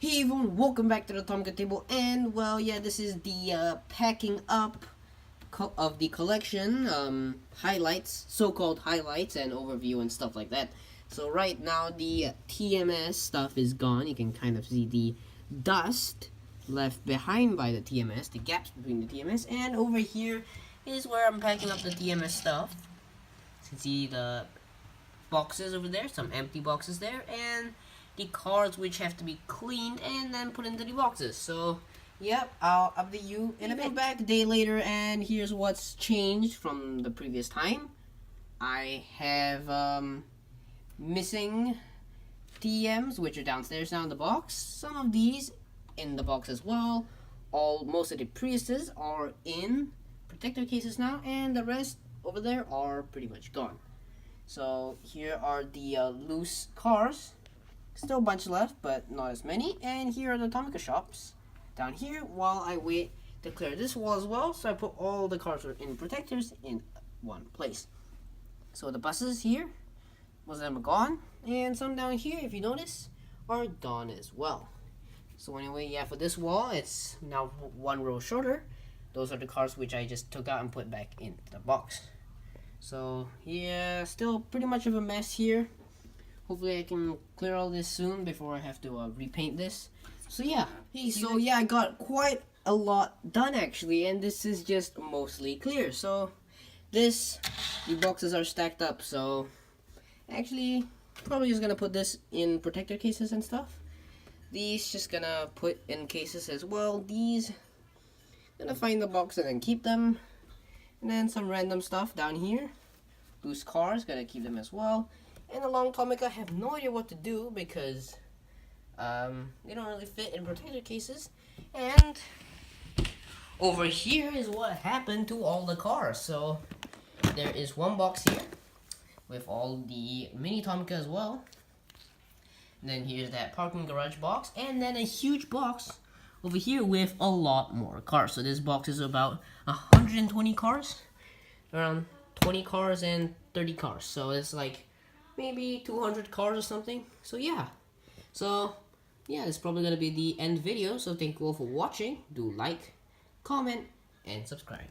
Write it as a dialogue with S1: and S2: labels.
S1: Hey everyone, welcome back to the Tomica Table, and well, yeah, this is the packing up of the collection, highlights, so-called highlights and overview and stuff like that. So right now the TMS stuff is gone. You can kind of see the dust left behind by the TMS, the gaps between the TMS, and over here is where I'm packing up the TMS stuff. You can see the boxes over there, some empty boxes there, and the cards which have to be cleaned and then put into the boxes. So yep, I'll update you in a bit. Back a day later, and here's what's changed from the previous time. I have missing TMs, which are downstairs now in the box. Some of these in the box as well. Most of the Priuses are in protector cases now, and the rest over there are pretty much gone. So here are the loose cars. Still a bunch left, but not as many. And here are the Tomica shops down here while I wait to clear this wall as well. So I put all the cars in protectors in one place. So the buses here, most of them are gone. And some down here, if you notice, are gone as well. So anyway, yeah, for this wall, it's now one row shorter. Those are the cars which I just took out and put back in the box. So yeah, still pretty much of a mess here. Hopefully I can clear all this soon before I have to repaint this. So yeah, I got quite a lot done actually, and this is just mostly clear. So the boxes are stacked up, so actually probably just gonna put this in protector cases and stuff. These just gonna put in cases as well. These gonna find the box and then keep them. And then some random stuff down here. Loose cars, gonna keep them as well. And along Tomica, I have no idea what to do because they don't really fit in protector cases. And over here is what happened to all the cars. So there is one box here with all the mini Tomica as well. And then here's that parking garage box, and then a huge box over here with a lot more cars. So this box is about 120 cars, around 20 cars and 30 cars. So it's like maybe 200 cars or something. So yeah, it's probably gonna be the end video. So thank you all for watching. Do like, comment, and subscribe.